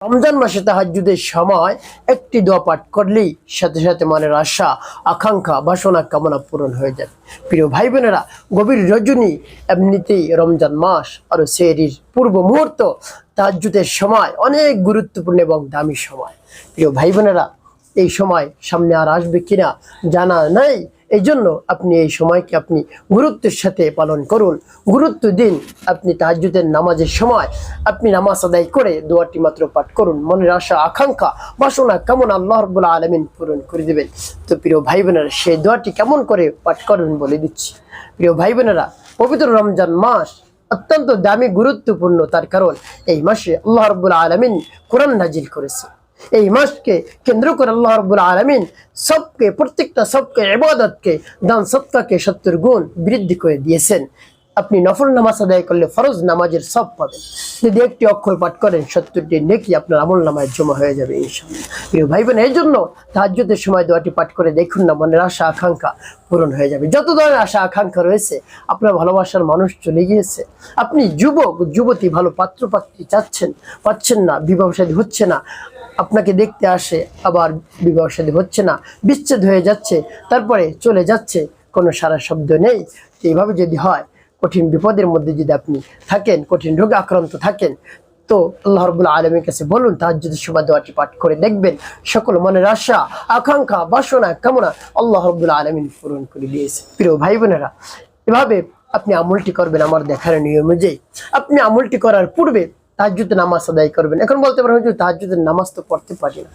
রমজান মাসে তাহাজ্জুদের সময় একটি দোয়া পাঠ করলেই সাথে সাথে মনের আশা, আকাঙ্ক্ষা, বাসনা, কামনা পূরণ হয়ে যাবে। প্রিয় ভাই বোনেরা, গভীর রজনী, এমনিতেই রমজান মাস আর সেহরির পূর্ব মুহূর্ত তাহাজ্জুদের সময় অনেক গুরুত্বপূর্ণ এবং দামি সময়। প্রিয় ভাই বোনেরা, এই সময় সামনে আর আসবে কিনা জানা নাই, এই জন্য আপনি এই সময়কে আপনি গুরুত্বের সাথে পালন করুন, গুরুত্ব দিন। আপনি তাহাজ্জুদের নামাজের সময় আপনি নামাজ আদায় করে দোয়াটি মাত্র পাঠ করুন, মনের আশা, আকাঙ্ক্ষা, বাসনা, কামনা আল্লাহ রাব্বুল আলামিন পূরণ করে দেবেন। তো প্রিয় ভাই বোনেরা, সেই দোয়াটি কেমন করে পাঠ করবেন বলে দিচ্ছি। প্রিয় ভাই বোনেরা, পবিত্র রমজান মাস অত্যন্ত দামি, গুরুত্বপূর্ণ, তার কারণ এই মাসে আল্লাহ রাব্বুল আলামিন কোরআন নাজিল করেছে। এই মাসকে কেন্দ্র করে আল্লাহ রাব্বুল আলামিন প্রত্যেকটা সবকে ইবাদতকে, দান সদকাকে 70 গুণ বৃদ্ধি করে দিয়েছেন। আপনি নফল নামাজ আদায় করলে ফরজ নামাজের সব পাবেন। যদি একটি অক্ষর পাঠ করেন 70টি নেকি আপনার আমল নামায় জমা হয়ে যাবে ইনশাআল্লাহ। প্রিয় ভাই বোন, এই জন্য তাহাজ্জুদের সময় দোয়াটি পাঠ করে দেখুন না, মনের আশা আকাঙ্ক্ষা পূরণ হয়ে যাবে। যত ধরনের আশা আকাঙ্ক্ষা রয়েছে, আপনার ভালোবাসার মানুষ চলে গিয়েছে, আপনি যুবক যুবতী ভালো পাত্র পাত্রী চাচ্ছেন, পাচ্ছেন না, বিবাহ শাদী হচ্ছে না, আপনাকে দেখতে আসে আবার বিবাহ শাদী হচ্ছে না, বিচ্ছেদ হয়ে যাচ্ছে, তারপরে চলে যাচ্ছে, কোনো সারা শব্দ নেই। এইভাবে যদি হয়, কঠিন বিপদের মধ্যে যদি আপনি থাকেন, কঠিন রোগে আক্রান্ত থাকেন, তো আল্লাহ রাব্বুল আলামিনের কাছে বলুন, তাহাজ্জুদের সময় দোয়াটি পাঠ করে দেখবেন, সকল মনের আশা, আকাঙ্ক্ষা, বাসনা, কামনা আল্লাহ রাব্বুল আলামিন পূরণ করে দিয়েছে। প্রিয় ভাই বোনেরা, এভাবে আপনি আমলটি করবেন আমার দেখার নিয়ম অনুযায়ী। আপনি আমলটি করার পূর্বে তাহাজ্জুদের নামাজ আদায় করবেন। এখন বলতে পারেন যে তাহাজ্জুদের নামাজ তো পড়তে পারি না,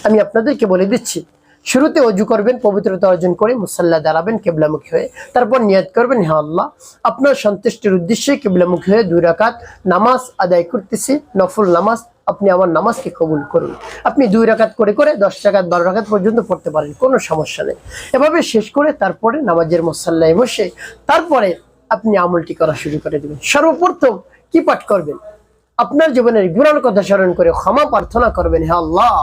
আমি আপনাদেরকে বলে দিচ্ছি। শুরুতে ওযু করবেন, পবিত্রতা অর্জন করে মুসাল্লা দাঁড়াবেন কিবলামুখী হয়ে, তারপর নিয়ত করবেন, হে আল্লাহ, আপনার সন্তুষ্টির উদ্দেশ্যে কিবলামুখী হয়ে 2 রাকাত নামাজ আদায় করতেছি, নফল নামাজ, আপনি আমার নামাজকে কবুল করুন। আপনি 2 রাকাত করে করে 10 রাকাত 12 রাকাত পর্যন্ত পড়তে পারেন, কোনো সমস্যা নেই। এভাবে শেষ করে তারপরে নামাজের মুসাল্লায় বসে তারপরে আপনি আমলটি করা শুরু করে দেবেন। সর্বপ্রথম কি পাঠ করবেন? আপনার জীবনের গুনার কথা স্মরণ করে ক্ষমা প্রার্থনা করবেন, হে আল্লাহ,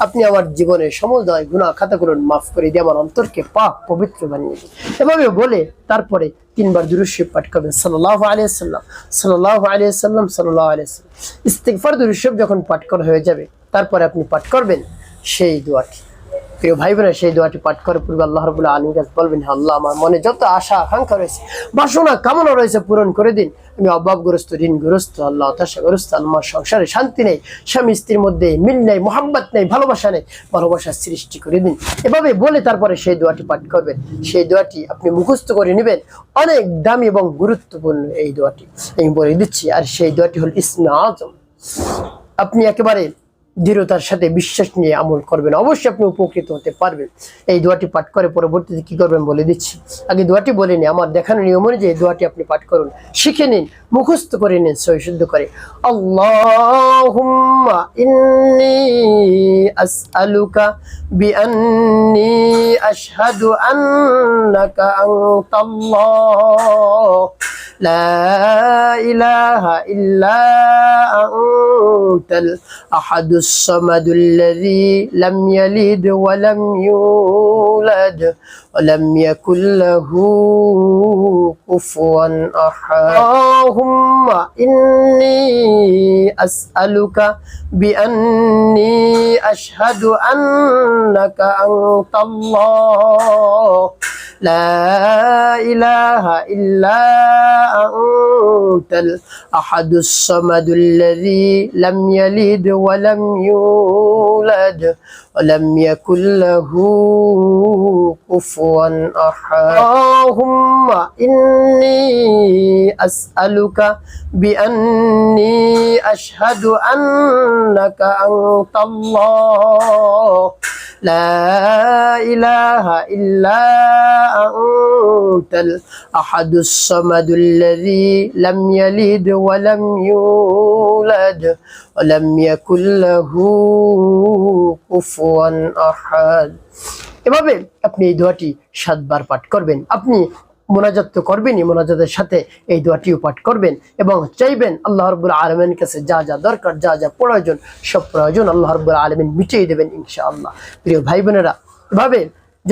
আপনি আমার জীবনের সমুদয় গুনাহ খাতাগুলো মাফ করে দিয়ে আমার অন্তরকে পাক পবিত্র বানিয়ে দিন। এভাবে বলে তারপরে 3 বার দুরূদ শরীফ পাঠ করবেন, সাল্লাল্লাহু আলাইহি ওয়াসাল্লাম, সাল্লাল্লাহু আলাইহি ওয়াসাল্লাম, সাল্লাল্লাহু আলাইহি ওয়াসাল্লাম। ইস্তিগফার দুরূদ শরীফ যখন পাঠ করা হয়ে যাবে, তারপরে আপনি পাঠ করবেন সেই দোয়াটি। প্রিয় ভাই বোনেরা, সেই দোয়াটি পাঠ করার পূর্বে আল্লাহ রাব্বুল আলামিনের কাছে বলবেন, হে আল্লাহ, আমার মনে যত আশা আকাঙ্ক্ষা রয়েছে, বাসনা কামনা রয়েছে পূরণ করে দিন। আমি অভাবগ্রস্ত, ঋণগ্রস্ত, আল্লাহ হতাশাগ্রস্ত, আমার সংসারে শান্তি নেই, স্বামী স্ত্রীর মধ্যে মিল নেই, মোহাব্বত নেই, ভালোবাসা নেই, ভালোবাসার সৃষ্টি করে দিন। এভাবে বলে তারপরে সেই দোয়াটি পাঠ করবেন। সেই দোয়াটি আপনি মুখস্থ করে নেবেন, অনেক দামি এবং গুরুত্বপূর্ণ এই দোয়াটি, আমি বলে দিচ্ছি। আর সেই দোয়াটি হল ইসমে আজম। আপনি একেবারে দৃঢ়তার সাথে বিশ্বাস নিয়ে আমল করবেন, অবশ্যই আপনি উপকৃত হতে পারবেন। এই দোয়াটি পাঠ করে পরবর্তীতে কি করবেন বলে দিচ্ছি। আগে দোয়াটি বলে নিন, আমার দেখানো নিয়ম অনুযায়ী দোয়াটি আপনি পাঠ করুন, শিখে নিন, মুখস্থ করে নিন সহিশুদ্ধ করে। আল্লাহুম্মা ইন্নী আসআলুকা বিআন্নী আশহাদু আন্নাকা আনতাল্লাহ লা ইলাহা ইল্লা আনতাল আহাদুস সামাদুল্লাযী লাম ইয়ালিদ ওয়া লাম ইউলাদ ওয়া লাম ইয়াকুল লাহু কুফুয়ান আহাদ। আল্লাহুম্মা ইন্নী আসআলুকা বিআন্নী আশহাদু আন্নাকা আনতাল্লাহ লা ইলাহা ইল্লা আনতাল আহাদুস সামাদুল্লাযী লাম ইয়ালিদ ওয়া লাম ইউলাদ ওয়া লাম ইয়াকুল লাহু কুফুয়ান আহাদ। আল্লাহুম্মা ইন্নী আসআলুকা বিআন্নী আশহাদু আন্নাকা আনতাল্লাহ লা ইলাহা ইল্লা আনতাল আহাদুস সামাদুল্লাযী লাম ইয়ালিদ ওয়া লাম ইউলাদ ওয়া লাম ইয়াকুল লাহু কুফুয়ান আহাদ। এভাবে আপনি এই দোয়াটি 7 বার পাঠ করবেন। আপনি মোনাজাত তো করবেনই, মোনাজাতের সাথে এই দোয়াটিও পাঠ করবেন এবং চাইবেন আল্লাহ রাব্বুল আলামিনের কাছে যা যা দরকার, যা যা প্রয়োজন, সব প্রয়োজন আল্লাহ রাব্বুল আলামিন মিটিয়ে দেবেন ইনশাআল্লাহ। প্রিয় ভাই বোনেরা, এভাবে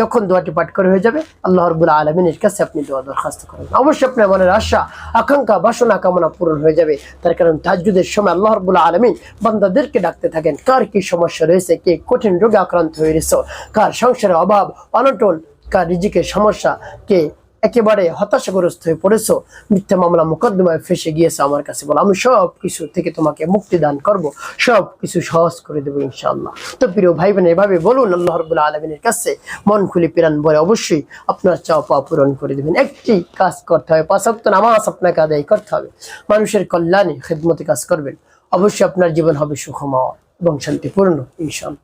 যখন দোয়াটি পাঠ করে হয়ে যাবে আল্লাহ রাব্বুল আলামিনের কাছে আপনি দোয়া দরখাস্ত করবেন, অবশ্যই আপনার মনের আশা আকাঙ্ক্ষা বাসনা কামনা পূরণ হয়ে যাবে। তার কারণ তাহাজ্জুদের সময় আল্লাহ রাব্বুল আলামিন বান্দাদেরকে ডাকতে থাকেন, কার কি সমস্যা রয়েছে, কে কঠিন রোগে আক্রান্ত হয়ে রয়েছে, কার সংসারে অভাব অনটন, কার রিজিকের সমস্যা, কে একেবারে হতাশাগ্রস্ত হয়ে পড়েছো, মিথ্যা মামলা মোকদ্দমায় ফেসে গিয়েছে, আমার কাছে বলো, আমি সব কিছু থেকে তোমাকে মুক্তি দান করব, সব কিছু সহজ করে দেবো ইনশাআল্লাহ। তো প্রিয় ভাই বোন, এভাবে বলুন আল্লাহ রাব্বুল আলামিনের কাছে মন খুলে প্রাণ ভরে, অবশ্যই আপনার চাওয়া পাওয়া পূরণ করে দেবেন। একটি কাজ করতে হবে, 5 ওয়াক্ত নামাজ আপনাকে আদায় করতে হবে, মানুষের কল্যাণে খিদমতে কাজ করবেন, অবশ্যই আপনার জীবন হবে সুখময় এবং শান্তিপূর্ণ ইনশাআল্লাহ।